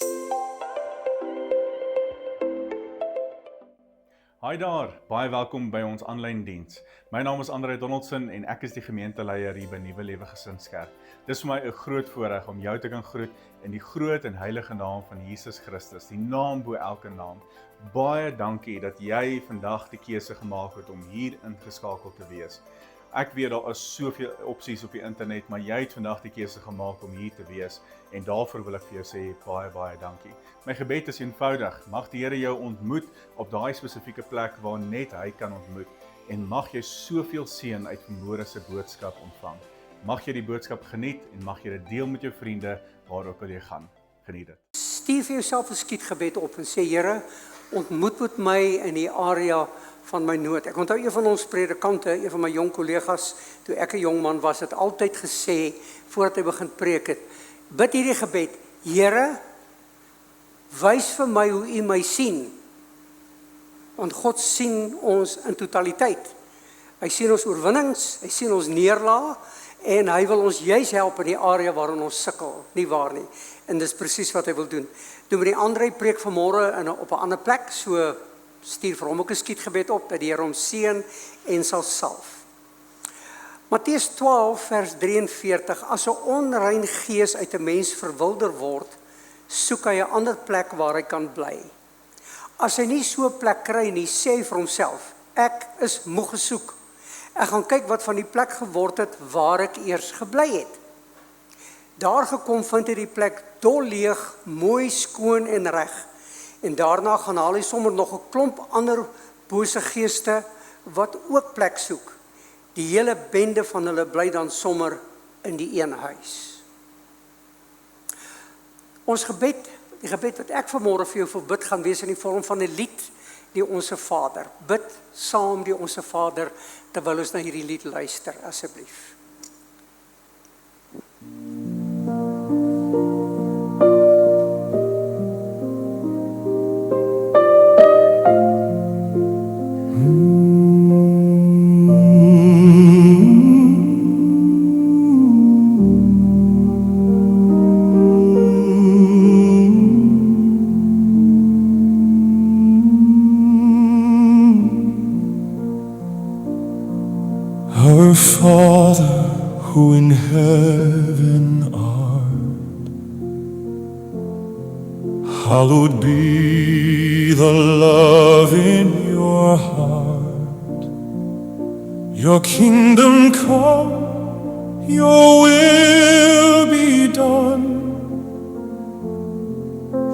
Hi daar, baie welkom by ons aanlyn diens. My naam is Andre Donaldson en ek is die gemeenteleier hier by Nuwe Lewe Gesinskerk. Dis vir my 'n groot voorreg om jou te kan groet in die groot en heilige naam van Jesus Christus, die naam bo elke naam. Baie dankie dat jy vandag die keuse gemaak het om hier ingeskakel te wees. Ek weet daar is soveel opsies op die internet, maar jy het vandag die keuse gemaak om hier te wees en daarvoor wil ek vir jou sê baie dankie. My gebed is eenvoudig, mag die Here jou ontmoet op daai spesifieke plek waar net hy kan ontmoet en mag jy soveel seën uit vanmôre se boodskap ontvang. Mag jy die boodskap geniet en mag jy dit deel met jou vriende waar ook al jy gaan. Geniet dit. Stuur vir jouself 'n skietgebed op en sê Here, ontmoet met my in die area van my nood. Ek onthou een van ons predikante, een van my jong kollegas, toe ek 'n jong man was, het altyd gesê, voordat hy begin preek het, bid hierdie gebed, Here, wys vir my hoe U my sien, want God sien ons in totaliteit. Hy sien ons oorwinnings, hy sien ons neerlaag, en hy wil ons juis help in die area waarin ons sukkel, nie waar nie. En dis presies wat hy wil doen. Doen die Andre preek vanmôre op 'n ander plek, so stuur vir hom ook 'n skietgebed op, dat die Here hom seën en sal salf. Matteus 12 vers 43, as 'n onrein gees uit 'n mens verwilder word, soek hy 'n ander plek waar hy kan bly. As hy nie so 'n plek kry nie, sê hy vir homself, ek is moeg gesoek. Ek gaan kyk wat van die plek geword het waar ek eers gebly het. Daar gekom vind hy die plek dol leeg, mooi, skoon en reg. En daarna gaan haal hy sommer nog 'n klomp ander bose geeste wat ook plek soek. Die hele bende van hulle bly dan sommer in die een huis. Ons gebed, die gebed wat ek vanmôre vir jou wil bid, gaan wees in die vorm van 'n lied, die Onse Vader. Bid saam die Onse Vader, terwyl ons na hierdie lied luister, asseblief. Our Father, who in heaven art, hallowed be the love in your heart. Your kingdom come, your will be done,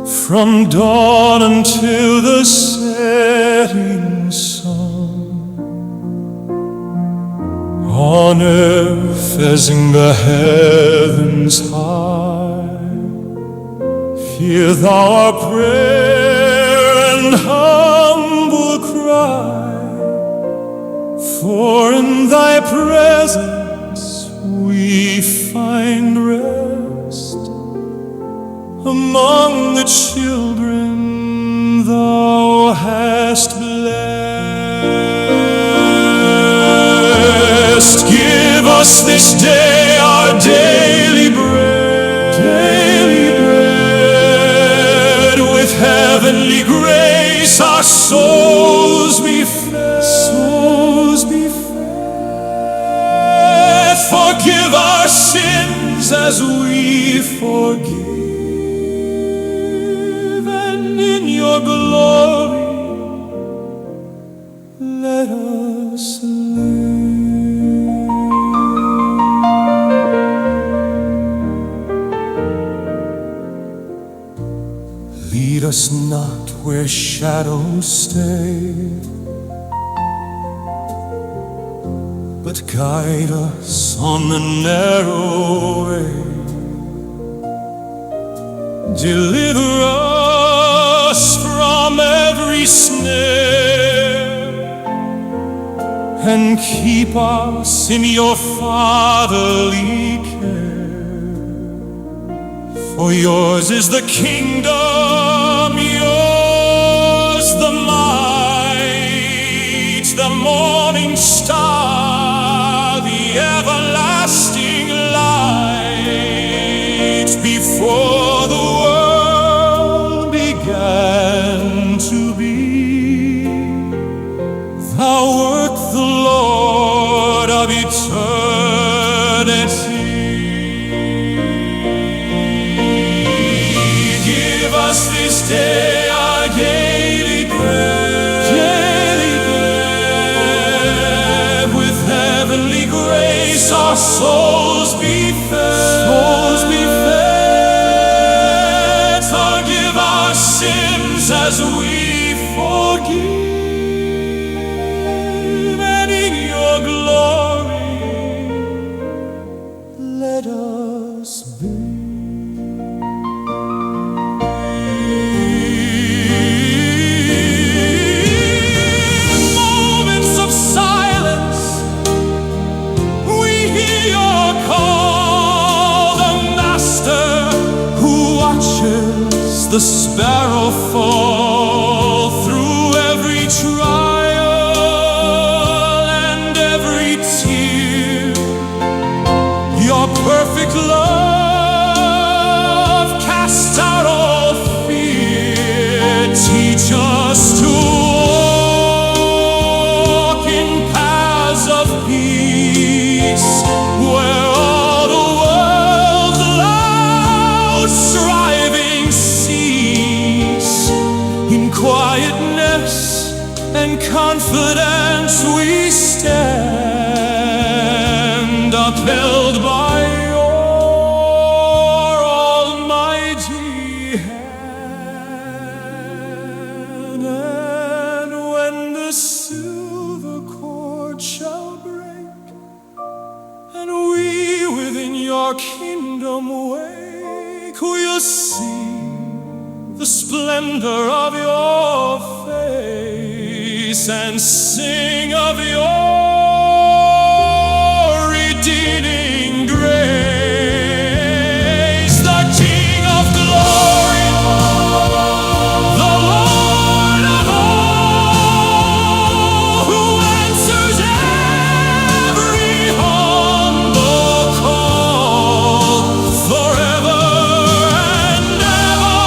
from dawn until the setting sun. On earth as in the heavens high, hear thou our prayer and humble cry, for in thy presence we find rest. Among the children thou hast blessed. Give us this day our daily bread, with heavenly grace our souls be fed. Forgive our sins as we forgive, and in your glory let us live. Lead us not where shadows stay, but guide us on the narrow way. Deliver us from every snare, and keep us in your fatherly care. For yours is the kingdom, yours the might, the morning star, the everlasting light. Before the world souls be fed. Forgive our sins as we forgive, and in your glory let us be. Moments of silence, we hear your call, the master who watches the sparrow fall through every trial and every tear. Your perfect love casts out all fear. Teach us to walk in paths of peace, where all the world's loud striving cease. In quietness and confidence we stand, upheld by your almighty hand. And when the silver cord shall break, and we within your kingdom wake, we'll see the splendor of your face and sing of your redeeming grace. The King of glory, the Lord of all, who answers every humble call. Forever and ever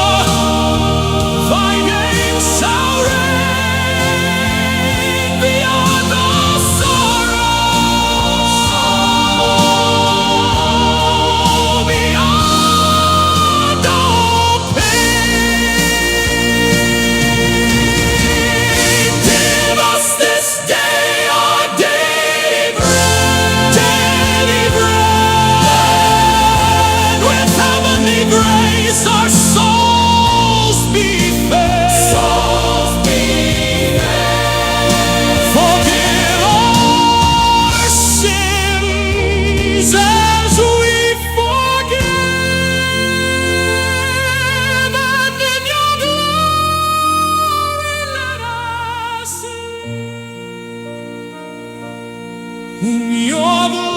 thy name shall reign beyond all sorrow, beyond all pain. Give us this day our daily bread. With heavenly grace our souls be fed. Forgive our sins as we forgive, and in your glory let us see. In your glory.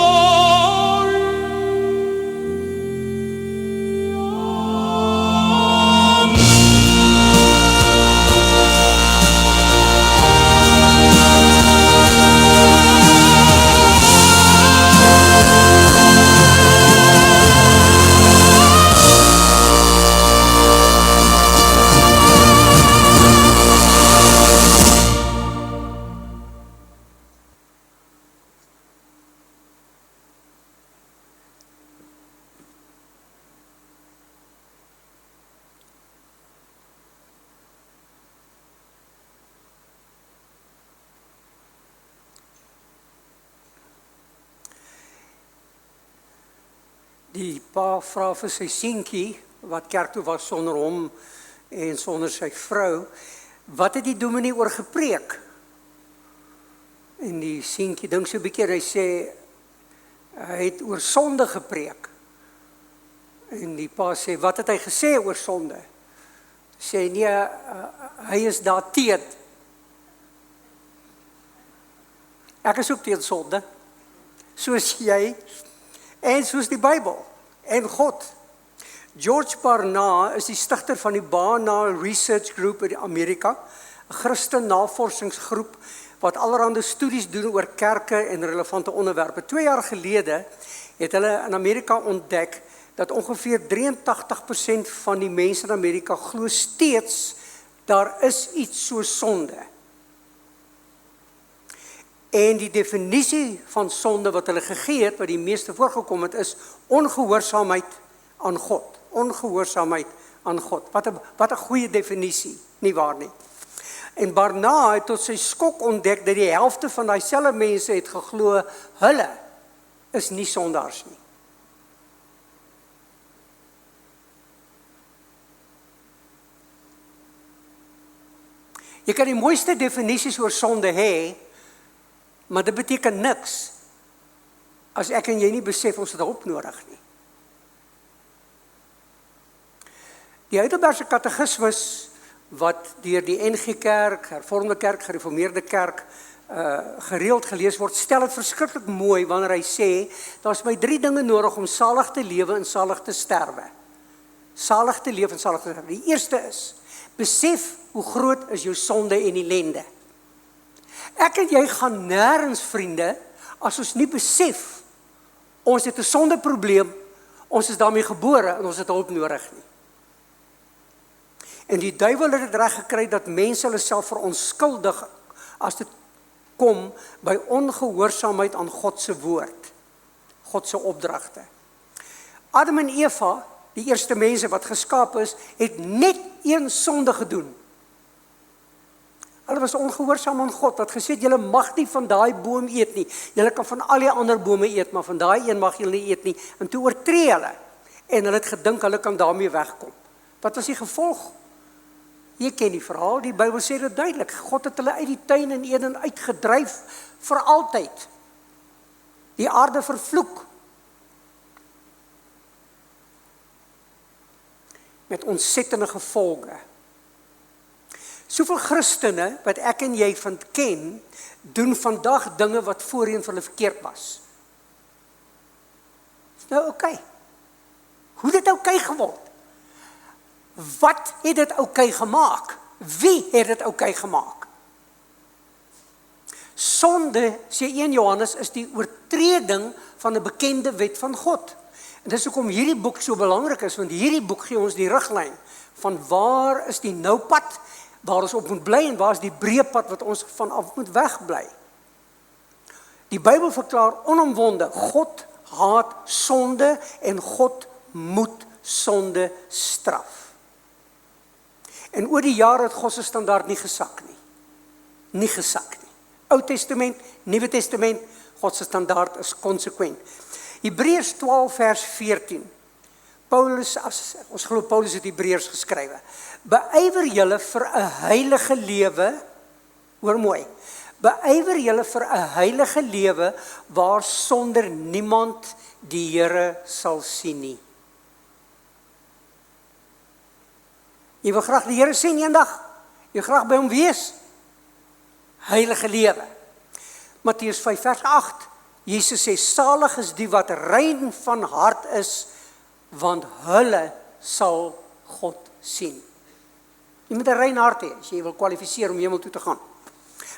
Die pa vra vir sy seentjie wat kerk toe was sonder hom en sonder sy vrou, wat het die dominee oor gepreek? En die seentjie dink so 'n bietjie, hy sê hy het oor sonde gepreek. En die pa sê, wat het hy gesê oor sonde? Sê nee, hy is daar teen. Ek is ook teen sonde, soos jy en soos die Bybel en God. George Barna is die stigter van die Barna Research Group in Amerika, 'n Christen navorsingsgroep wat allerhande studies doen oor kerke en relevante onderwerpe. 2 jaar gelede het hulle in Amerika ontdek dat ongeveer 83% van die mense in Amerika glo steeds daar is iets soos sonde. En die definisie van sonde wat hulle gegee het, wat die meeste voorgekom het, is ongehoorsaamheid aan God. Ongehoorsaamheid aan God. Wat 'n goeie definisie, nie waar nie? En Barna het tot sy skok ontdek dat die helfte van daai selfe mense het geglo hulle is nie sondaars nie. Jy kan die mooiste definisies oor sonde hê, maar dit beteken niks as ek en jy nie besef ons het hulp nodig nie. Die Heidelbergse Katekismus wat deur die NG Kerk, Hervormde Kerk, Gereformeerde Kerk gereeld gelees word, stel dit verskriklik mooi wanneer hy sê, daar's my 3 dinge nodig om salig te lewe en salig te sterwe. Salig te lewe en salig te sterwe. Die eerste is, besef hoe groot is jou sonde en ellende. Ek en jy gaan nêrens, vriende, as ons nie besef, ons het 'n sondeprobleem, ons is daarmee gebore en ons het hulp nodig nie. En die duiwel het dit reg gekry dat mense hulle self verontskuldig as dit kom by ongehoorsaamheid aan God se woord, God se opdragte. Adam en Eva, die eerste mense wat geskaap is, het net een sonde gedoen. Hulle was ongehoorsaam aan God, wat gesê het, julle mag nie van daai boom eet nie. Julle kan van al die ander bome eet, maar van daai een mag julle nie eet nie. En toe oortree hulle. En hulle het gedink hulle kan daarmee wegkom. Wat was die gevolg? Jy ken die verhaal, die Bybel sê dit duidelik. God het hulle uit die tuin in Eden uitgedryf vir altyd. Die aarde vervloek. Met ontsettende gevolge. Soveel Christene, wat ek en jy van ken, doen vandag dinge wat voorheen vir hulle verkeerd was. Is nou oké. Hoe het dit oké geword? Wat het dit oké gemaak? Wie het dit oké gemaak? Sonde, sê 1 Johannes, is die oortreding van 'n bekende wet van God. En dis hoekom hierdie boek so belangrik is, want hierdie boek gee ons die riglyn van waar is die nou pad, waar ons op moet bly en waar is die breë pad wat ons vanaf moet wegbly. Die Bybel verklaar onomwonde, God haat sonde en God moet sonde straf. En oor die jare het God se standaard nie gesak nie. Nie gesak nie. Ou Testament, Nuwe Testament, God se standaard is konsekwent. Hebreërs 12 vers 14. Paulus, ons glo Paulus het Hebreërs geskrywe. Beywer julle vir 'n heilige lewe, hoor mooi. Beywer julle vir 'n heilige lewe waar sonder niemand die Here sal sien nie. Jy wil graag die Here sien eendag. Jy wil graag by hom wees. Heilige lewe. Matteus 5 vers 8. Jesus sê, salig is die wat rein van hart is, want hulle sal God sien. Jy moet 'n rein hart hê, as jy wil kwalifiseer om hemel toe te gaan.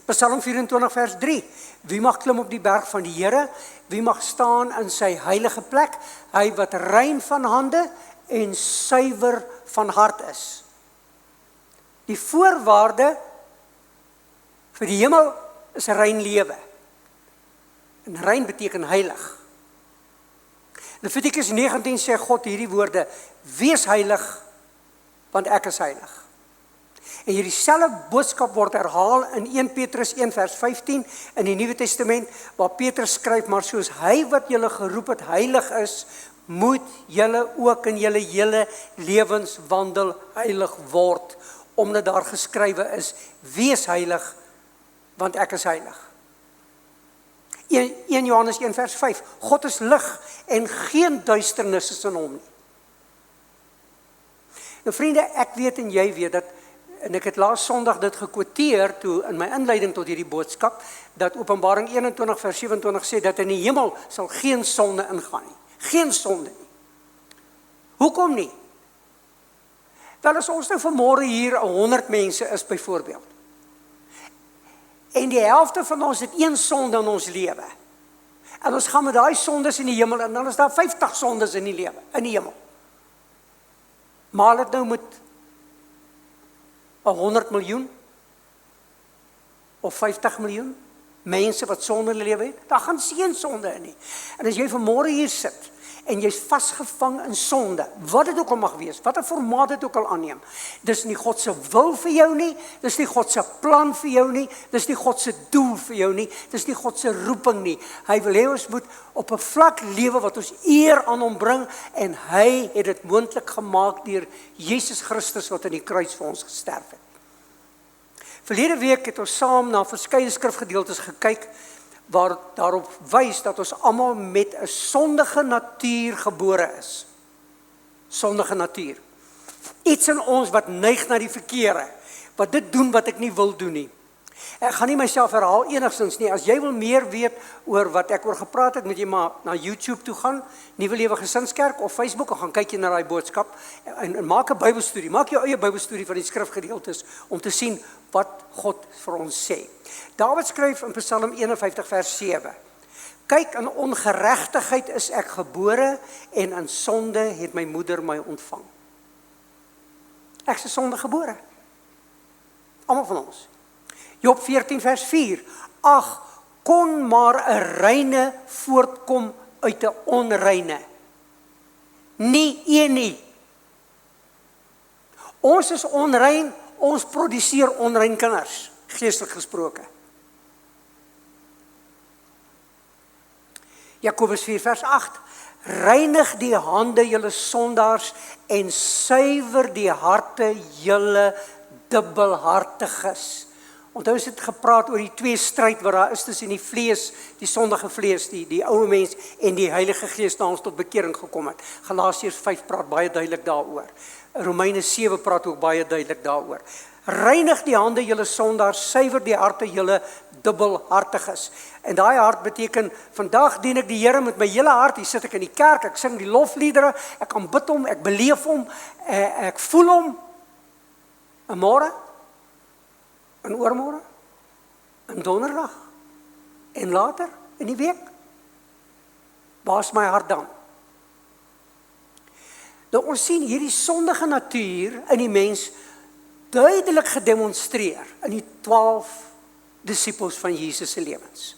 Psalm 24 vers 3. Wie mag klim op die berg van die Here? Wie mag staan in sy heilige plek? Hy wat rein van hande en suiwer van hart is. Die voorwaarde vir die hemel is 'n rein lewe. En rein beteken heilig. Levitikus 19 sê God hierdie woorde, wees heilig, want ek is heilig. En hierdie selfde boodskap word herhaal in 1 Petrus 1 vers 15 in die Nuwe Testament, waar Petrus skryf, maar soos hy wat julle geroep het heilig is, moet julle ook in julle hele lewenswandel heilig word, omdat daar geskrywe is, wees heilig, want ek is heilig. 1 Johannes 1 vers 5, God is lig en geen duisternis is in hom nie. Nou vriende, ek weet en jy weet dat, en ek het laas Sondag dit gekwoteer toe in my inleiding tot hierdie boodskap, dat Openbaring 21 vers 27 sê, dat in die hemel sal geen sonde ingaan nie. Geen sonde nie. Hoekom nie? Wel, as ons nou vanmôre hier 100 mense is byvoorbeeld, en die helfte van ons het een sonde in ons lewe, en ons gaan met daai sondes in die hemel, en dan is daar 50 sondes in die lewe, in die hemel. Maal het nou met 100 miljoen, of 50 miljoen, mense wat sonde in hulle lewe het, daar gaan geen sonde in nie. En as jy vanmôre hier sit, en jy's vasgevang in sonde, wat dit ook al mag wees, wat 'n formaat dit ook al aanneem. Dis nie God se wil vir jou nie, dis nie God se plan vir jou nie, dis nie God se doel vir jou nie, dis nie God se roeping nie. Hy wil hê ons moet op 'n vlak lewe wat ons eer aan hom bring, en hy het dit moontlik gemaak deur Jesus Christus wat aan die kruis vir ons gesterf het. Verlede week het ons saam na verskeie skrifgedeeltes gekyk waar daarop wys dat ons almal met 'n sondige natuur gebore is. Sondige natuur. Iets in ons wat neig na die verkeerde, wat dit doen wat ek nie wil doen nie. Ek gaan nie myself herhaal enigstens nie. As jy wil meer weet oor wat ek oor gepraat het, moet jy maar na YouTube toe gaan, Nuwe Lewe Gesinskerk of Facebook, en gaan kyk jy na daai boodskap en maak 'n Bybelstudie. Maak jou eie Bybelstudie van die skrifgedeeltes om te sien wat God vir ons sê. Dawid skryf in Psalm 51 vers 7. Kyk, in ongeregtigheid is ek gebore en in sonde het my moeder my ontvang. Ek is in sonde gebore. Almal van ons. Job 14 vers 4. Ag, kon maar 'n reine voortkom uit 'n onreine. Nie een nie. Ons is onrein, ons produseer onrein kinders, geestelik gesproke. Jakobus 4 vers 8. Reinig die hande julle sondaars en suiwer die harte julle dubbelhartiges. Onthou ons het gepraat oor die twee stryd wat daar is tussen die vlees, die sondige vlees, die ou mens en die Heilige Gees na ons tot bekering gekom het. Galasiërs 5 praat baie duidelik daaroor. Romeine 7 praat ook baie duidelik daaroor. Reinig die hande julle sondaars, suiwer die harte julle dubbelhartiges. En daai hart beteken, vandag dien ek die Here met my hele hart. Hier sit ek in die kerk, ek sing die lofliedere, ek aanbid hom, ek beleef hom, ek voel hom. En môre, en oormôre, en donderdag, en later in die week. Waar is my hart dan? Nou ons sien hierdie sondige natuur in die mens duidelik gedemonstreer in die 12 disippels van Jesus se lewens.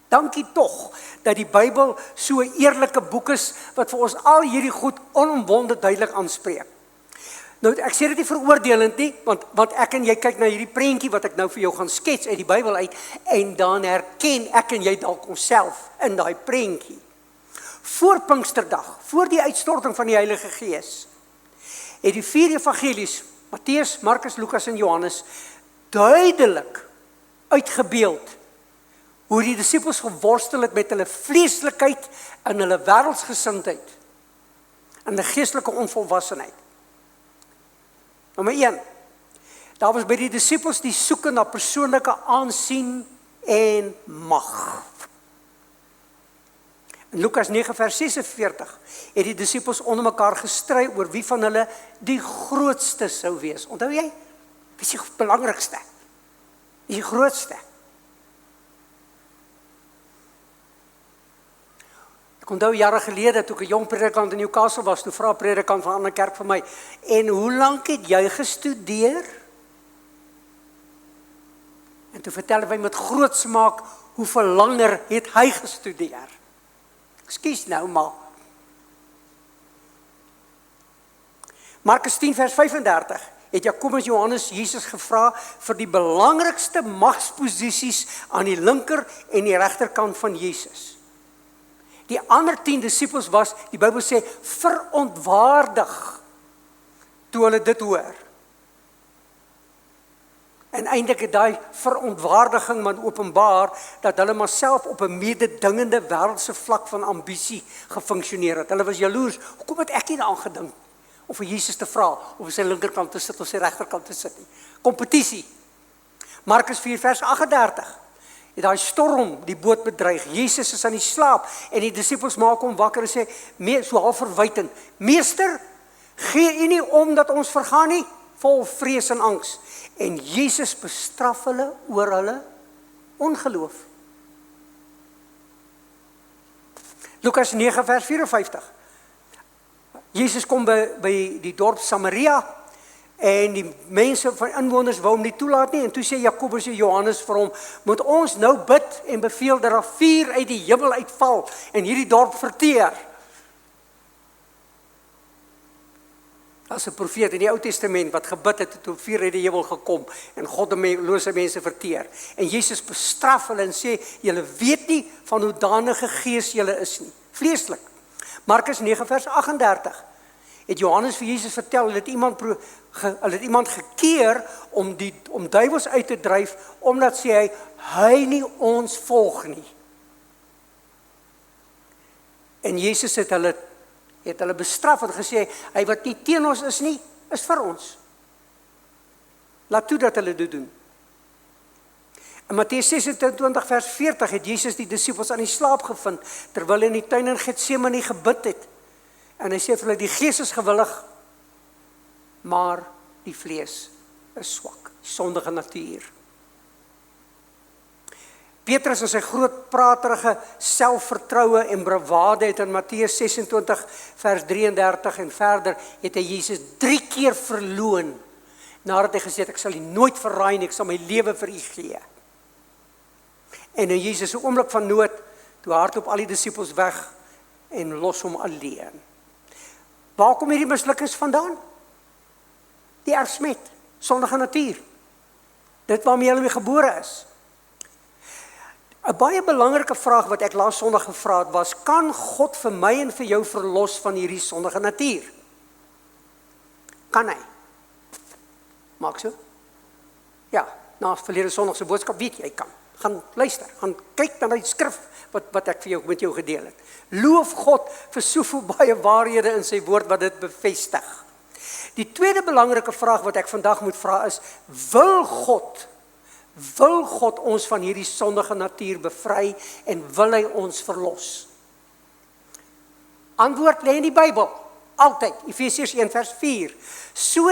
Dankie tog dat die Bybel so 'n eerlike boek is wat vir ons al hierdie goed onomwonde duidelik aanspreek. Nou ek sê dit nie veroordelend nie, want ek en jy kyk na hierdie prentjie wat ek nou vir jou gaan skets uit die Bybel uit, en dan herken ek en jy dalk onsself in daai prentjie. Voor Pinksterdag, voor die uitstorting van die Heilige Gees, het die 4 evangelies, Matteus, Markus, Lukas en Johannes, duidelik uitgebeeld hoe die disippels geworstel het met hulle vleeslikheid en hulle wêreldsgesindheid en 'n geestelike onvolwassenheid. Nommer 1. Daar was by die disippels die soeke na persoonlike aansien en mag. In Lukas 9 vers 46 het die disippels onder mekaar gestry oor wie van hulle die grootste sou wees. Onthou jy? Wie is die belangrikste? Wie is die grootste? Ek onthou jare gelede toe ek 'n jong predikant in Newcastle was, toe vra 'n predikant van 'n ander kerk vir my, en hoe lank het jy gestudeer? En toe vertel hy met groot smaak hoeveel langer het hy gestudeer. Ekskuus nou maar. Markus 10 vers 35 het Jakobus Johannes Jesus gevra vir die belangrikste magsposisies aan die linker en die regterkant van Jesus. Die ander 10 disippels was, die Bybel sê, verontwaardig toe hulle dit hoor. En eintlik het daai verontwaardiging man openbaar dat hulle maar self op 'n mededingende wêreldse vlak van ambisie gefunksioneer het. Hulle was jaloers. Hoekom het ek nie daaraan gedink om vir Jesus te vra of op sy linkerkant te sit of sy regterkant te sit nie? Kompetisie. Markus 4 vers 38. Het daai storm die boot bedreig. Jesus is aan die slaap en die disippels maak hom wakker en sê, so half verwytend, Meester, gee U nie om dat ons vergaan nie? Vol vrees en angs. En Jesus bestraf hulle oor hulle ongeloof. Lukas 9 vers 54. Jesus kom by die dorp Samaria en die mense van inwoners wou hom nie toelaat nie, en toe sê Jakobus en Johannes vir hom, moet ons nou bid en beveel dat daar vuur uit die hemel uitval en hierdie dorp verteer. As 'n profeet in die Ou Testament wat gebid het toe vuur uit die hemel gekom en goddelose mense verteer. En Jesus bestraf hulle en sê, julle weet nie van hoe danige gees julle is nie. Vleeslik. Markus 9 vers 38. Het Johannes vir Jesus vertel, hulle het iemand gekeer om duiwels uit te dryf, omdat sê hy nie ons volg nie. En Jesus het hulle bestraf en gesê, hy wat nie teen ons is nie, is vir ons. Laat toe dat hulle dit doen. In Matteus 26 vers 40 het Jesus die disippels aan die slaap gevind, terwyl hy in die tuin in Getsemane gebid het. En hy sê vir hulle, die gees is gewillig, maar die vlees is swak, sondige natuur. Petrus in sy groot praterige selfvertroue en bravade het in Matteus 26 vers 33 en verder, het hy Jesus 3 keer verloon, nadat hy gesê het, ek sal u nooit verraai nie, ek sal my lewe vir u gee. En in Jesus 'n oomblik van nood, toe hardloop al die disippels weg en los hom alleen. Waar kom hierdie mislukkings vandaan? Die erfsmet, sondige natuur. Dit waarmee hulle mee gebore is. 'n Baie belangrike vraag wat ek laas Sondag gevra het was, kan God vir my en vir jou verlos van hierdie sondige natuur? Kan hy? Maak so? Ja, na verlede Sondag se boodskap weet jy kan. Gaan luister, gaan kyk na die skrif wat ek met jou gedeel het. Loof God vir soveel baie waarhede in sy woord wat dit bevestig. Die tweede belangrike vraag wat ek vandag moet vra is, wil God ons van hierdie sondige natuur bevry en wil hy ons verlos? Antwoord lê in die Bybel, altyd, Efesiërs 1 vers 4. So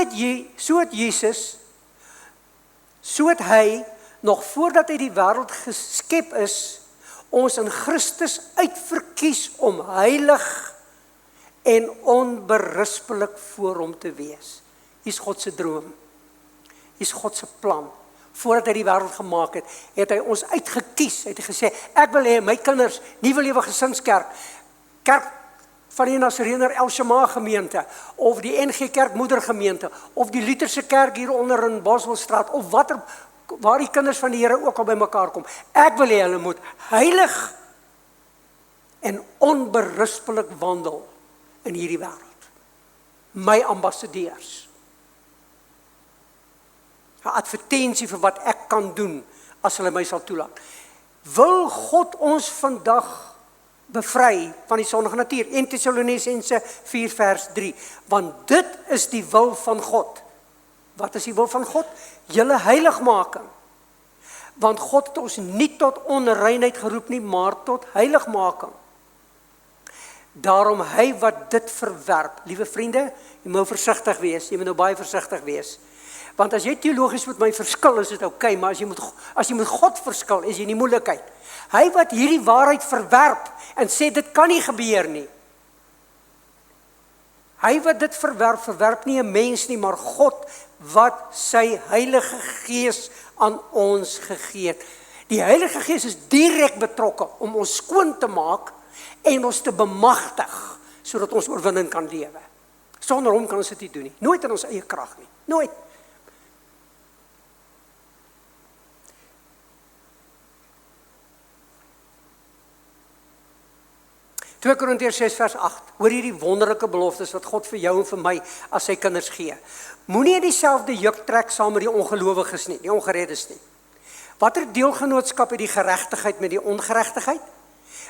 het hy, nog voordat hy die wêreld geskep is, ons in Christus uitverkies om heilig en onberispelik voor hom te wees. Hier's God se droom. Hier's God se plan. Voordat hy die wêreld gemaak het, het hy ons uitgekies. Hy het gesê, ek wil hê my kinders, Nuwe Lewe Gesinskerk, kerk van die Nasarener El Shema gemeente, of die NG Kerk Moedergemeente, of die Lutherse kerk hier onder in Boswelstraat, of waar die kinders van die Here ook al by mekaar kom. Ek wil hê hulle moet heilig en onberispelik wandel in hierdie wêreld. My ambassadeurs. 'n Advertensie vir wat ek kan doen as hulle my sal toelaat. Wil God ons vandag bevry van die sondige natuur? 1 Tessalonisense 4 vers 3. Want dit is die wil van God. Wat is die wil van God? Julle heiligmaking. Want God het ons nie tot onreinheid geroep nie, maar tot heiligmaking. Daarom hy wat dit verwerp. Liewe vriende, jy moet versigtig wees. Jy moet nou baie versigtig wees. Want as jy teologies met my verskil, is dit oukei, maar as jy met God verskil, is jy in die moeilikheid. Hy wat hierdie waarheid verwerp en sê dit kan nie gebeur nie. Hy wat dit verwerp nie 'n mens nie, maar God wat sy Heilige Gees aan ons gegee het. Die Heilige Gees is direk betrokke om ons skoon te maak en ons te bemagtig, sodat ons oorwinning kan lewe. Sonder hom kan ons dit nie doen nie. Nooit in ons eie krag nie. Nooit. Twee Korintiërs 6 vers 8. Hoor hierdie wonderlike beloftes wat God vir jou en vir my as sy kinders gee. Moenie in dieselfde juk trek saam met die ongelowiges nie, die ongereddes nie. Watter deelgenootskap het die geregtigheid met die ongeregtigheid?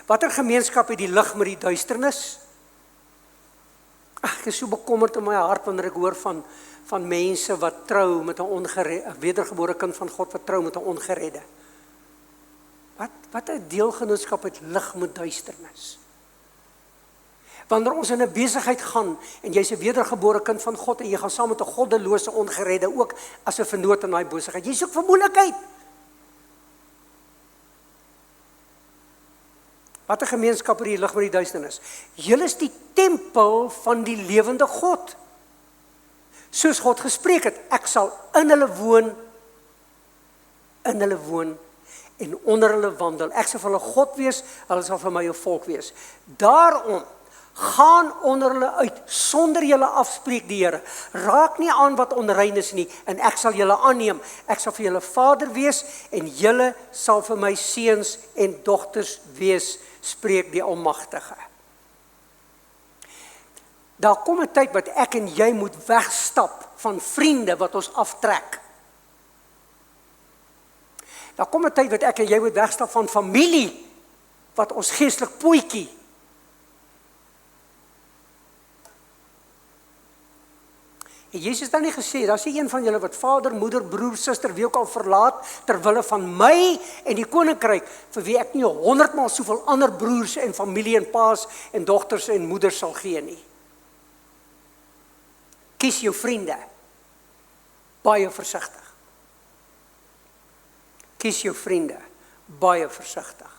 Watter gemeenskap het die lig met die duisternis? Ek is so bekommerd in my hart wanneer ek hoor van mense wat trou met 'n wedergebore kind van God wat trou met 'n ongeredde. Wat 'n deelgenootskap het lig met duisternis? Wanneer ons in 'n besigheid gaan en jy's 'n wedergebore kind van God en jy gaan saam met 'n goddelose ongeredde ook as 'n vennoot in daai besigheid, jy soek vir moeilikheid. Wat 'n gemeenskap het die lig met die duisternis? Julle is die tempel van die lewende God. Soos God gespreek het, ek sal in hulle woon en onder hulle wandel. Ek sal vir hulle God wees, hulle sal vir my 'n volk wees. Daarom Gaan onder hulle uit, sonder julle afspreek die Here. Raak nie aan wat onrein is nie, en ek sal julle aanneem. Ek sal vir julle Vader wees, en julle sal vir my seuns en dogters wees, spreek die Almagtige. Daar kom 'n tyd wat ek en jy moet wegstap van vriende wat ons aftrek. Daar kom 'n tyd wat ek en jy moet wegstap van familie wat ons geestelik pootjie. En Jesus het dan nie gesê, daar's nie een van julle wat vader, moeder, broer, suster, wie ook al verlaat, terwille van my en die koninkryk, vir wie ek nie 100 maal soveel ander broers en familie en paas en dogters en moeders sal gee nie. Kies jou vriende, baie versigtig. Kies jou vriende, baie versigtig.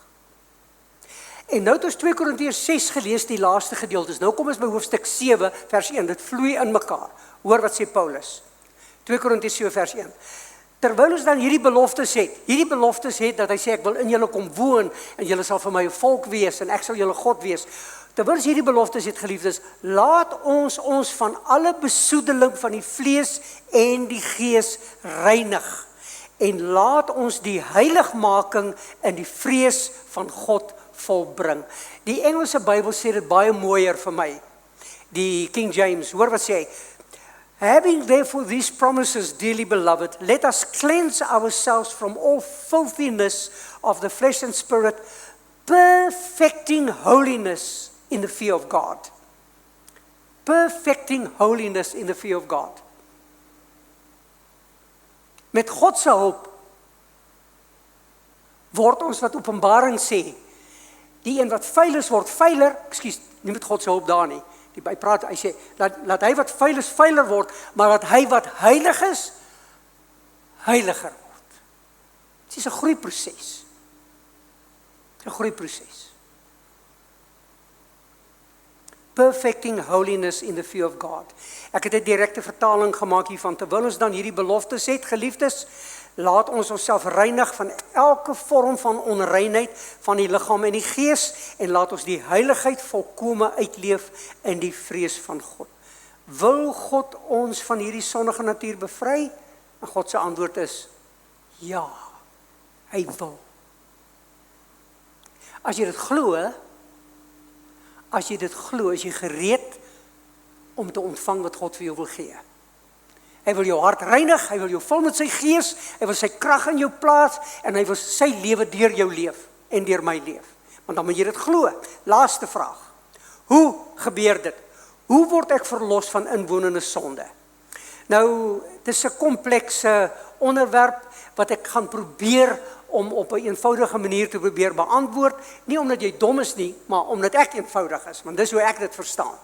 En nou het ons 2 Korintiërs 6 gelees, die laaste gedeeltes. Nou kom ons by hoofstuk 7, vers 1, dit vloei in mekaar. Hoor wat sê Paulus, 2 Korintiërs 7 vers 1. Terwyl ons dan hierdie beloftes het dat hy sê ek wil in julle kom woon en julle sal vir my 'n volk wees en ek sal julle God wees. Terwyl ons hierdie beloftes het, geliefdes, laat ons van alle besoedeling van die vlees en die gees reinig en laat ons die heiligmaking in die vrees van God volbring. Die Engelse Bybel sê dit baie mooier vir my. Die King James, hoor wat sê hy? Having therefore these promises, dearly beloved, let us cleanse ourselves from all filthiness of the flesh and spirit, perfecting holiness in the fear of God. Perfecting holiness in the fear of God. Met God se hulp word ons wat Openbaring sê, die een wat vuil is word vuiler, nie met God se hulp daar nie. Hy praat, hy sê, laat hy wat vuil is vuiler word, maar laat hy wat heilig is, heiliger word. Dit is 'n groeiproses. 'n groeiproses. Perfecting holiness in the fear of God. Ek het 'n direkte vertaling gemaak hiervan, terwyl ons dan hierdie beloftes het, geliefdes, laat ons onsself reinig van elke vorm van onreinheid van die liggaam en die gees en laat ons die heiligheid volkome uitleef in die vrees van God. Wil God ons van hierdie sondige natuur bevry? En God se antwoord is ja, hy wil. As jy dit glo, as jy gereed om te ontvang wat God vir jou wil gee. Hy wil jou hart reinig, hy wil jou vul met sy gees, hy wil sy krag in jou plaas en hy wil sy lewe deur jou leef en deur my leef. Want dan moet jy dit glo. Laaste vraag. Hoe gebeur dit? Hoe word ek verlos van inwonende sonde? Nou, dit is 'n komplekse onderwerp wat ek gaan probeer om op 'n eenvoudige manier te probeer beantwoord, nie omdat jy dom is nie, maar omdat ek eenvoudig is, want dis hoe ek dit verstaan.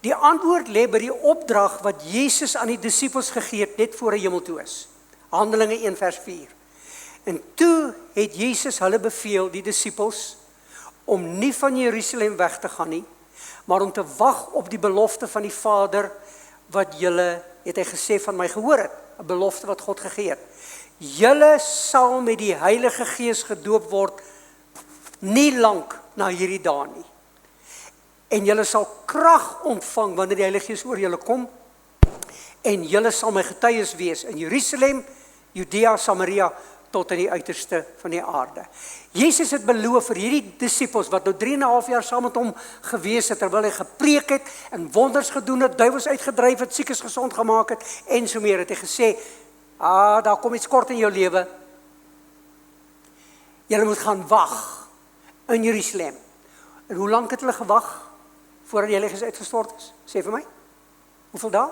Die antwoord lê by die opdrag wat Jesus aan die disippels gegee het net voor hy hemel toe is. Handelinge 1 vers 4. En toe het Jesus hulle beveel, die disippels, om nie van Jerusalem weg te gaan nie, maar om te wag op die belofte van die Vader wat julle, het hy gesê, van my gehoor het, 'n belofte wat God gegee het. Julle sal met die Heilige Gees gedoop word, nie lank na hierdie dae nie. En julle sal krag ontvang wanneer die Heilige Gees oor julle kom, en julle sal my getuies wees in Jerusalem, Judea, Samaria, tot in die uiterste van die aarde. Jesus het beloof vir hierdie disippels, wat nou 3,5 jaar saam met hom gewees het, terwyl hy gepreek het, en wonders gedoen het, duiwels uitgedryf het, siekes gesond gemaak het, en so meer, het hy gesê, daar kom iets kort in jou lewe, julle moet gaan wag, in Jerusalem. En hoe lang het hulle gewag, voordat die Heilige Gees uitgestort is? Sê vir my, hoeveel dae?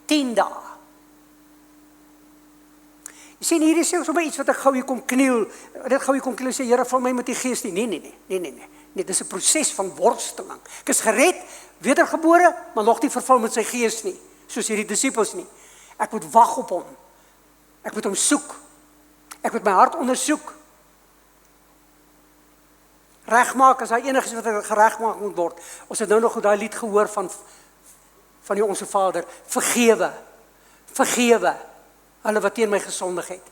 10 dae. Jy sê, hier is sommer iets wat ek gou hier kom kniel, sê, Here, vul my met die Gees nie. Nee, dit is 'n proses van worsteling. Ek is gered, wedergebore, maar nog nie vervul met sy Gees nie, soos hierdie disippels nie. Ek moet wag op hom. Ek moet hom soek. Ek moet my hart ondersoek. Regmaak, as hy enigiets wat geregmaak moet word. Ons het nou nog daai lied gehoor van die Onse Vader. Vergewe, hulle wat teen my gesondig het.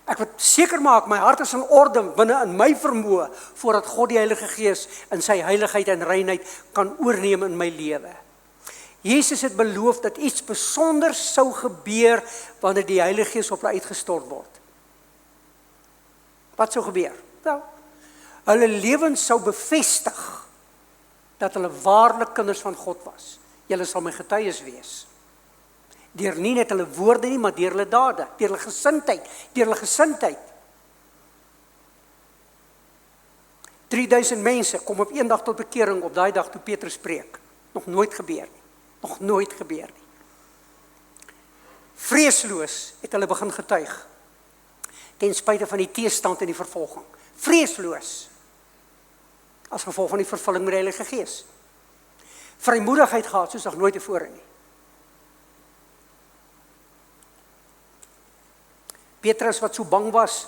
Ek wil seker maak, my hart is in orde binne in my vermoë, voordat God die Heilige Gees in sy heiligheid en reinheid kan oorneem in my lewe. Jesus het beloof dat iets besonders sou gebeur, wanneer die Heilige Gees op hulle uitgestort word. Wat sou gebeur? Wel, hulle lewens sou bevestig, dat hulle waarlik kinders van God was. Julle sal my getuies wees. Deur nie net hulle woorde nie, maar deur hulle dade, deur hulle gesindheid. 3000 mense kom op een dag tot bekering op daai dag toe Petrus preek. Nog nooit gebeur nie. Nog nooit gebeur nie. Vreesloos het hulle begin getuig, ten spyte van die teestand en die vervolging. Vreesloos, as gevolg van die vervulling met die Heilige Gees. Vrymoedigheid gehad soos nog nooit tevore nie. Petrus wat so bang was,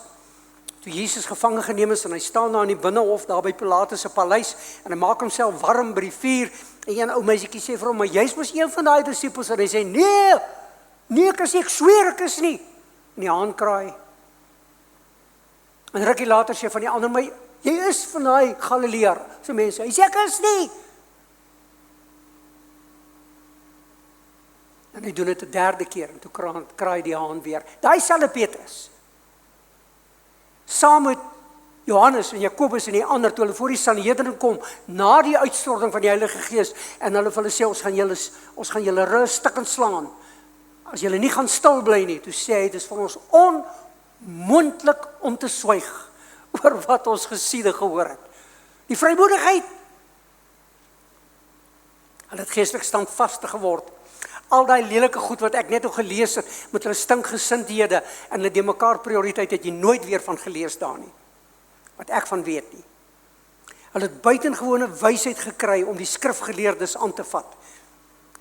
toe Jesus gevange geneem is, en hy staan daar in die binnenhof, daar by Pilatus se paleis, en hy maak homself warm by die vuur, en een ou meisietjie sê vir hom, maar jy's mos een van daai disippels, en hy sê, nee, ek sweer ek is nie, en die haan kraai, en rukkie later sê van die ander, maar jy is van daai Galileër, so mense, hy sê ek is nie, en hy doen dit 'n derde keer, en toe kraai die haan weer, daai selfde Petrus, saam met Johannes en Jakobus en die ander, toe hulle voor die Sanhedrin kom, na die uitstorting van die Heilige Gees, en hulle vir hulle sê, ons gaan julle rus stukkend slaan, as julle nie gaan stil bly nie, toe sê hy, dit is vir ons onmoontlik om te swyg, oor wat ons gesien en gehoor het. Die vrymoedigheid, hulle het geestelik standvastig geword, al die lelike goed wat ek net al gelees het, met hulle stinkgesindhede, en hulle die mekaar prioriteit, het jy nooit weer van gelees daar nie, wat ek van weet nie. Hulle het buitengewone wysheid gekry, om die skrifgeleerdes aan te vat,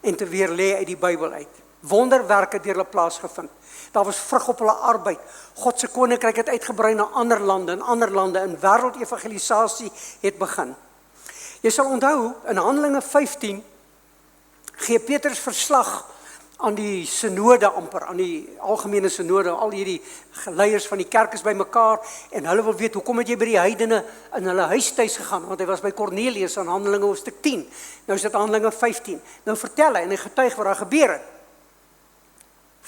en te weerlê uit die Bybel uit. Wonderwerke deur hulle plaasgevind. Daar was vrug op hulle arbeid. God se koninkryk het uitgebrei na ander lande, en wêreldevangelisasie het begin. Jy sal onthou, in Handelinge 15, gee Petrus verslag aan die synode amper, aan die algemene synode, al hierdie leiers van die kerk is by mekaar, en hulle wil weet, hoekom het jy by die heidene in hulle huistuis gegaan, want hy was by Cornelius in Handelinge hoofstuk 10, nou is dit Handelinge 15, nou vertel hy, en hy getuig wat daar gebeur het.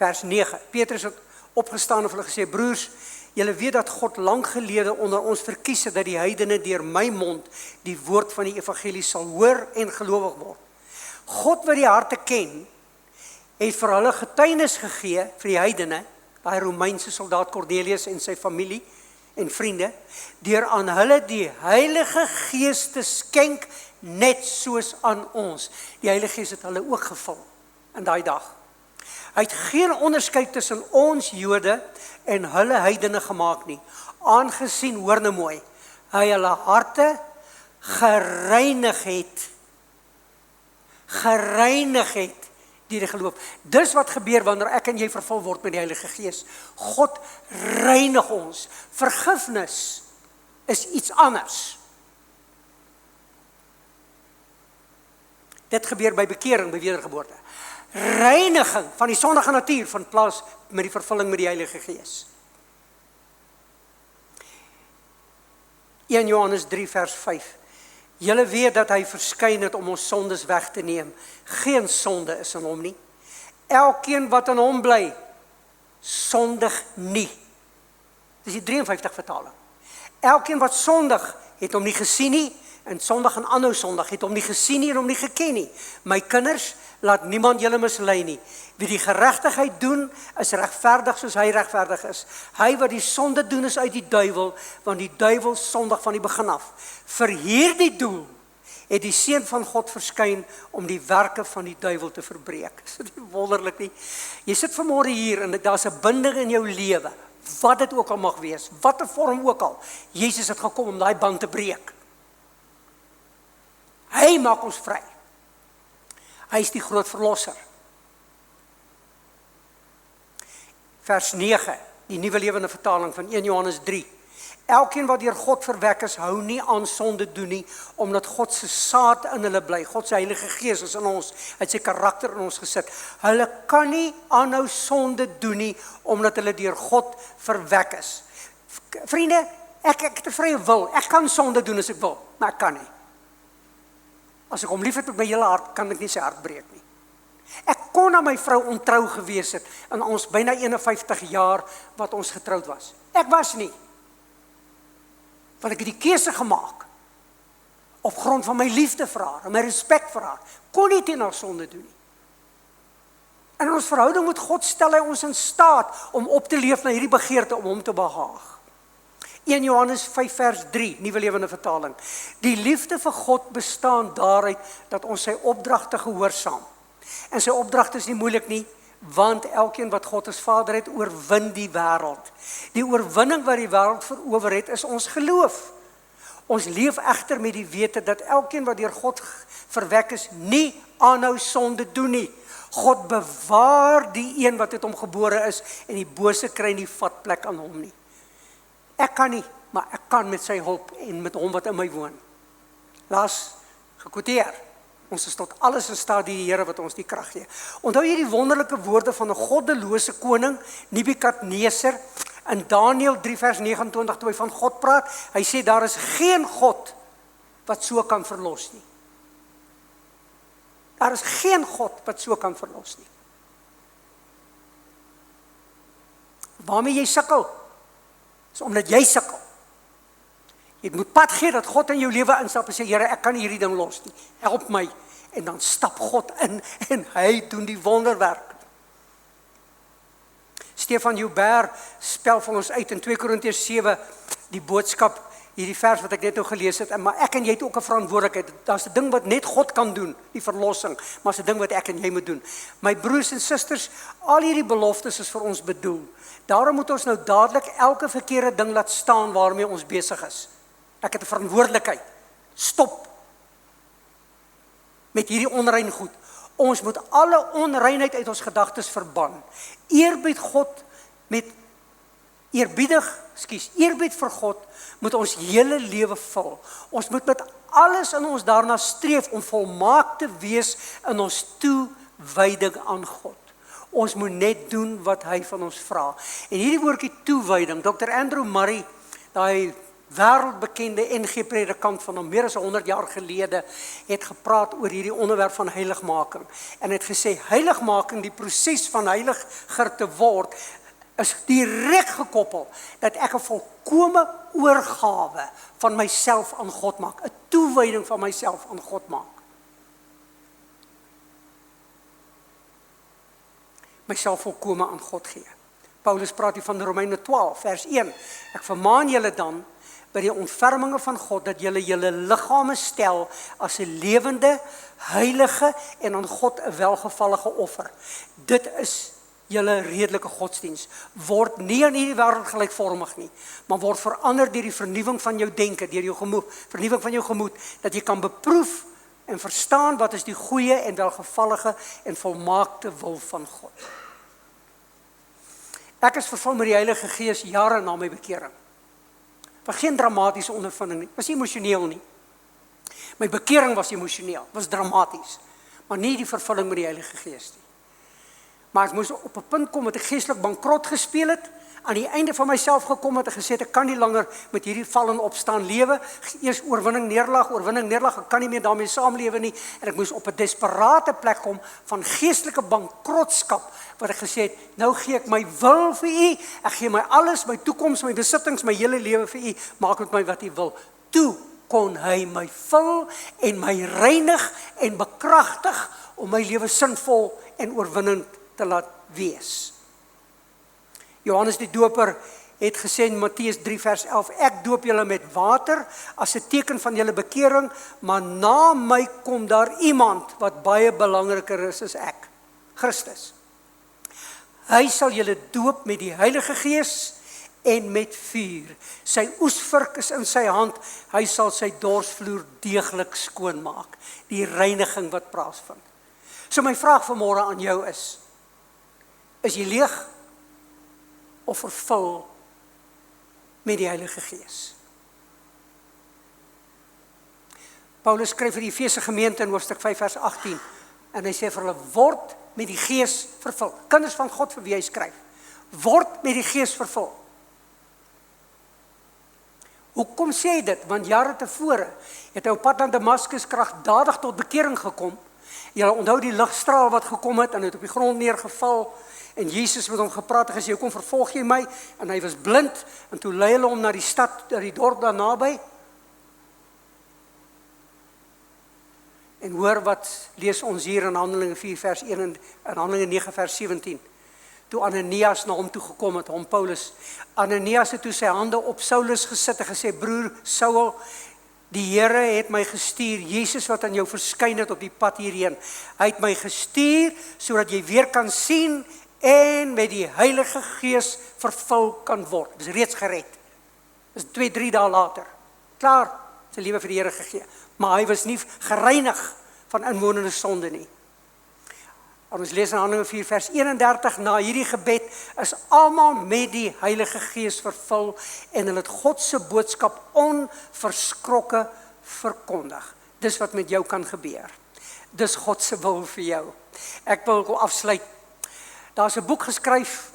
Vers 9, Petrus het opgestaan en vir hulle gesê, broers, julle weet dat God lang gelede onder ons verkies het, dat die heidene deur my mond, die woord van die evangelie sal hoor en gelowig word. God wat die harte ken, het vir hulle getuienis gegee, vir die heidene, daai Romeinse soldaat Cornelius en sy familie en vriende, deur aan hulle die Heilige Gees te skenk, net soos aan ons. Die Heilige Gees het hulle ook gevul, in daai dag. Hy het geen onderskeid tussen ons Jode en hulle heidene gemaak nie, aangesien, hoor nou mooi, hy hulle harte gereinig het, die geloof. Dis wat gebeur wanneer ek en jy vervul word met die Heilige Gees. God reinig ons. Vergifnis is iets anders. Dit gebeur by bekering, by wedergeboorte. Reiniging van die sondige natuur van plaas met die vervulling met die Heilige Gees. 1 Johannes 3 vers 5. Julle weet dat hy verskyn het om ons sondes weg te neem. Geen sonde is in hom nie. Elkeen wat in hom bly, sondig nie. Dis die 53 vertaling. Elkeen wat sondig, het hom nie gesien nie, en sondig en aanhou sondig, het hom nie gesien nie en hom nie geken nie. My kinders, laat niemand julle mislei nie. Wie die geregtigheid doen, is regverdig soos hy regverdig is. Hy wat die sonde doen is uit die duiwel, want die duiwel sondig van die begin af. Vir hierdie doel het die Seun van God verskyn om die werke van die duiwel te verbreek. Is dit nie wonderlik nie? Jy sit vanmôre hier en daar's 'n binding in jou lewe, wat dit ook al mag wees, watter vorm ook al. Jesus het gekom om daai band te breek. Hy maak ons vry. Hy is die groot verlosser. Vers 9, die nuwe lewende vertaling van 1 Johannes 3. Elkeen wat deur God verwek is, hou nie aan sonde doen nie, omdat God se saad in hulle bly. God se Heilige Gees is in ons, hy het sy karakter in ons gesit. Hulle kan nie aanhou sonde doen nie, omdat hulle deur God verwek is. Vriende, ek het 'n vrye wil. Ek kan sonde doen as ek wil, maar ek kan nie. As ek hom liefhet met my hele hart, kan ek nie sy hart breek nie. Ek kon aan my vrou ontrou gewees het in ons byna 51 jaar wat ons getroud was. Ek was nie. Want ek het die keuse gemaak op grond van my liefde vir haar en my respek vir haar. Kon nie teen haar sonde doen nie. En in ons verhouding met God stel hy ons in staat om op te leef na hierdie begeerte om hom te behaag. 1 Johannes 5 vers 3, Nuwe Lewende Vertaling. Die liefde vir God bestaan daaruit dat ons sy opdragte gehoorsaam. En sy opdragte is nie moeilik nie, want elkeen wat God as Vader het, oorwin die wêreld. Die oorwinning wat die wêreld verower het, is ons geloof. Ons leef egter met die wete dat elkeen wat deur God verwek is, nie aanhou sonde doen nie. God bewaar die een wat uit hom gebore is, en die bose kry nie vatplek aan hom nie. Ek kan nie, maar ek kan met sy hulp en met hom wat in my woon. Laas gekwoteer. Ons is tot alles in staat die Here wat ons die krag gee. Onthou jy die wonderlike woorde van 'n goddelose koning, Nebukadneser, in Daniël 3 vers 29, toe hy van God praat, hy sê daar is geen God wat so kan verlos nie. Daar is geen God wat so kan verlos nie. Waarmee jy sukkel, is omdat jy sukkel. Jy moet pad gee dat God in jou lewe instap en sê, Here, ek kan hierdie ding los nie. Help my. En dan stap God in en hy doen die wonderwerk. Stefan Joubert spel vir ons uit in 2 Korintiërs 7 die boodskap, hierdie vers wat ek net nou gelees het, maar ek en jy het ook 'n verantwoordelikheid. Daar's 'n ding wat net God kan doen, die verlossing, maar 'n ding wat ek en jy moet doen. My broers en susters, al hierdie beloftes is vir ons bedoel. Daarom moet ons nou dadelik elke verkeerde ding laat staan waarmee ons besig is. Ek het 'n verantwoordelikheid. Stop met hierdie onrein goed. Ons moet alle onreinheid uit ons gedagtes verban. Eerbied vir God moet ons hele lewe vul. Ons moet met alles in ons daarna streef om volmaak te wees in ons toewyding aan God. Ons moet net doen wat hy van ons vra. En hierdie woordjie toewyding, Dr. Andrew Murray, daai wêreldbekende NG predikant van meer as 100 jaar gelede, het gepraat oor hierdie onderwerp van heiligmaking. En het gesê, heiligmaking, die proses van heiliger te word, is direk gekoppel dat ek 'n volkome oorgawe van myself aan God maak, 'n toewyding van myself aan God maak. Myself volkome aan God gee. Paulus praat hier van Romeine 12 vers 1. Ek vermaan julle dan by die ontferminge van God, dat julle julle liggame stel as 'n lewende, heilige en aan God 'n welgevallige offer. Dit is julle redelike godsdiens. Word nie aan hierdie wêreld gelykvormig nie, maar word verander deur die vernuwing van jou denke, deur jou gemoed, vernuwing van jou gemoed, dat jy kan beproef en verstaan wat is die goeie en welgevallige en volmaakte wil van God. Ek is vervul met die Heilige Gees jare na my bekering. Was geen dramatiese ondervinding nie, was emosioneel nie. My bekering was emosioneel, was dramaties, maar nie die vervulling met die Heilige Gees nie. Maar ek moes op 'n punt kom dat ek geestelik bankrot gespeel het, aan die einde van myself gekom het en gesê ek kan nie langer met hierdie val en opstaan lewe, eers oorwinning, neerlag, ek kan nie meer daarmee saamlewe nie, en ek moes op 'n desperate plek kom van geestelike bankrotskap, wat ek gesê het, nou gee ek my wil vir U, ek gee my alles, my toekoms, my besittings, my hele lewe vir U, maak met my wat U wil. Toe kon hy my vul en my reinig en bekragtig om my lewe sinvol en oorwinnend te laat wees. Johannes die Doper het gesê in Matteus 3 vers 11, ek doop julle met water as 'n teken van julle bekering, maar na my kom daar iemand wat baie belangriker is as ek, Christus. Hy sal julle doop met die Heilige Gees en met vuur. Sy oesvurk is in sy hand, hy sal sy dorsvloer deeglik skoonmaak, die reiniging wat plaasvind. So my vraag vanmôre aan jou is jy leeg of vervul met die Heilige Gees. Paulus skryf vir die Efese gemeente in hoofstuk 5 vers 18 en hy sê vir hulle, word met die Gees vervul. Kinders van God vir wie hy skryf, word met die Gees vervul. Hoekom sê hy dit? Want jare tevore het hy op pad na Damaskus kragtadig tot bekering gekom. Jy onthou die ligstraal wat gekom het en het op die grond neergeval en Jesus met hom gepraat en gesê, hoekom vervolg jy my? En hy was blind en toe lei hulle hom na die stad, na die dorp daar naby. En hoor wat lees ons hier in Handelinge 4 vers 1 en in Handelinge 9 vers 17. Toe Ananias na hom toe gekom het, hom Paulus. Ananias het toe sy hande op Saulus gesit en gesê, broer Saul, die Here het my gestuur, Jesus wat aan jou verskyn het op die pad hierheen. Hy het my gestuur, sodat jy weer kan sien en met die Heilige Gees vervul kan word. Dis reeds gered. Dis 2-3 dae later. Klaar, sy lewe vir die Here gegee. Maar hy was nie gereinig van inwonende sonde nie. En ons lees in Handelinge 4 vers 31, na hierdie gebed is almal met die Heilige Gees vervul en hulle het God se boodskap onverskrokke verkondig. Dis wat met jou kan gebeur. Dis God se wil vir jou. Ek wil afsluit. Daar's 'n boek geskryf,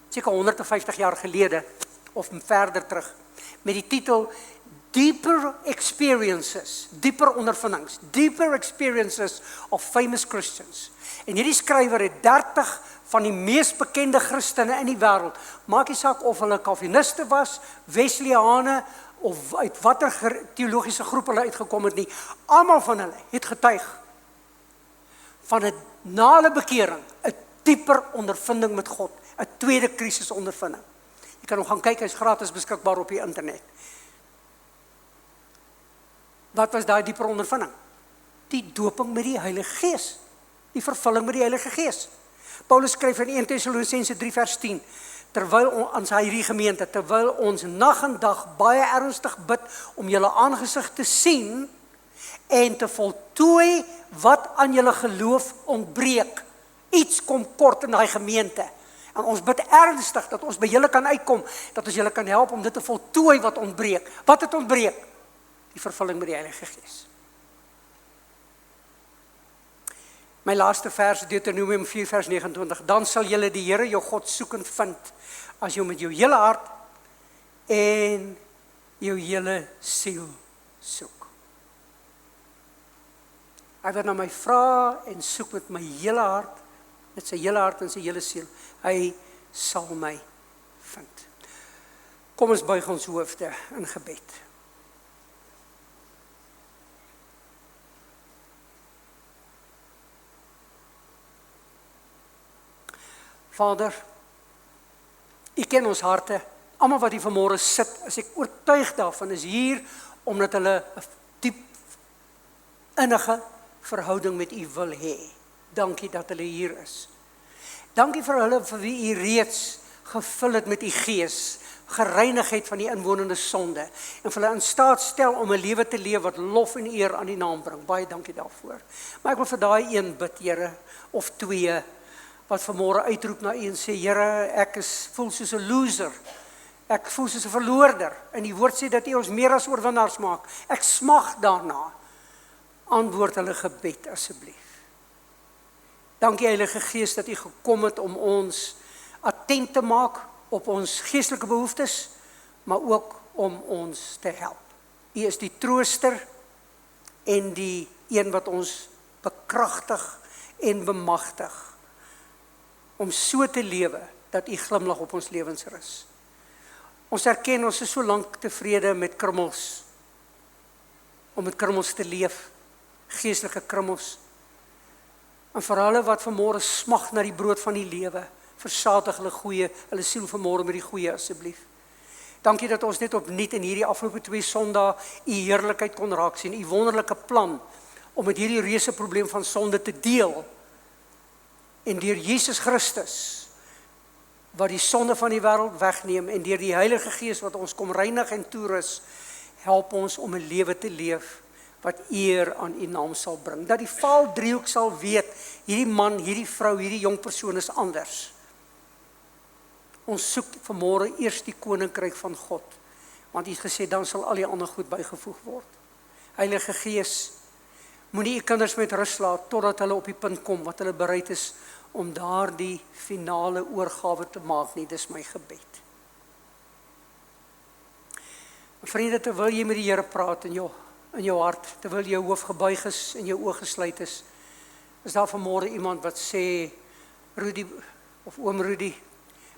seker 150 jaar gelede, of verder terug, met die titel Deeper Experiences, dieper ondervindings, Deeper Experiences of Famous Christians. En hierdie skrywer het 30 van die mees bekende Christene in die wêreld, maak nie saak of hulle Calviniste was, Wesleyane, of uit watter teologiese groep hulle uitgekom het nie, almal van hulle het getuig van 'n na hulle bekering, 'n dieper ondervinding met God, 'n tweede krisis ondervinding. Jy kan hom gaan kyk, hy's gratis beskikbaar op die internet. Wat was daai dieper ondervinding? Die doping met die Heilige Gees. Die vervulling met die Heilige Gees. Paulus skryf in 1 Tessalonisense 3 vers 10, terwyl aan hierdie gemeente, terwyl ons nag en dag baie ernstig bid om julle aangesig te sien en te voltooi wat aan julle geloof ontbreek. Iets kom kort in daai gemeente. En ons bid ernstig dat ons by julle kan uitkom, dat ons julle kan help om dit te voltooi wat ontbreek. Wat het ontbreek? Die vervulling met die Heilige Gees. My laaste vers, Deuteronomium 4 vers 29, dan sal julle die Here jou God soek en vind, as jy met jou hele hart en jou hele siel soek. Hy wat na my vra en soek met my hele hart, met sy hele hart en sy hele siel, hy sal my vind. Kom ons buig ons hoofde in gebed. Vader, U ken ons harte. Almal wat hier vanmôre sit, as ek oortuig daarvan, is hier omdat hulle 'n diep, innige verhouding met U wil hê. Dankie dat hulle hier is. Dankie vir hulle vir wie U reeds gevul het met U Gees, gereinig het van die inwonende sonde en vir hulle in staat stel om 'n lewe te leef wat lof en eer aan die naam bring. Baie dankie daarvoor. Maar ek wil vir daai een bid, Here, of twee, wat vanmôre uitroep na U en sê, Here, ek voel soos 'n loser. Ek voel soos 'n verloorder. En die woord sê dat U ons meer as oorwinnaars maak. Ek smag daarna. Antwoord hulle gebed asseblief. Dankie Heilige Gees dat U gekom het om ons attent te maak op ons geestelike behoeftes, maar ook om ons te help. U is die trooster en die een wat ons bekragtig en bemagtig om so te lewe dat U glimlag op ons lewens rus. Ons erken ons is so lank tevrede met krummels, om met krummels te leef, geestelike krummels. En vir hulle wat vanmôre smag na die brood van die lewe, versadig hulle siel vanmôre met die goeie asseblief. Dankie dat ons net opnuut in hierdie afgelope 2 Sondae U heerlikheid kon raak sien, U wonderlike plan om met hierdie reuse probleem van sonde te deel. En deur Jesus Christus, wat die sonde van die wêreld wegneem, en deur die Heilige Gees wat ons kom reinig en toerus, help ons om 'n lewe te leef wat eer aan U naam sal bring. Dat die vaaldriehoek sal weet, hierdie man, hierdie vrou, hierdie jong persoon is anders. Ons soek vanmôre eers die koninkryk van God, want U het gesê dan sal al die ander goed bygevoeg word. Heilige Gees, moenie U kinders met rus laat totdat hulle op die punt kom wat hulle bereid is om daardie finale oorgawe te maak nie, dis my gebed. Vriende, terwyl jy met die Here praat in jou hart, terwyl jou hoof gebuig is en jou oë gesluit is daar vanmôre iemand wat sê, Rudy of oom Rudy,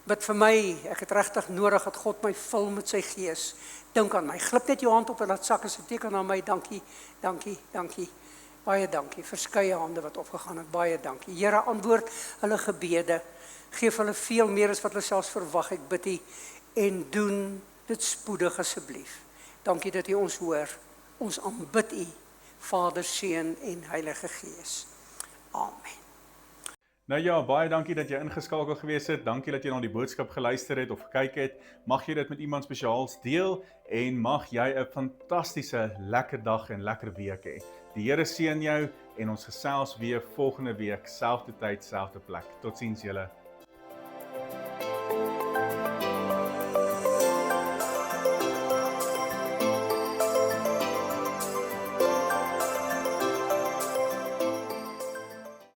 bid vir my, ek het regtig nodig dat God my vul met sy gees. Dink aan my, glip net jou hand op en laat sak as 'n teken aan my, dankie, baie dankie, verskeie hande wat opgegaan het, baie dankie. Here, antwoord hulle gebede, geef hulle veel meer as wat hulle selfs verwag, ek bid U, en doen dit spoedig asseblief. Dankie dat U ons hoor, ons aanbid U, Vader, Seun en Heilige Gees. Amen. Nou ja, baie dankie dat jy ingeskakel gewees het. Dankie dat jy na die boodskap geluister het of gekyk het. Mag jy dit met iemand spesiaals deel en mag jy 'n fantastiese lekker dag en lekker week hê. Die Here seën jou en ons gesels weer volgende week, selfde tyd, selfde plek. Totsiens julle.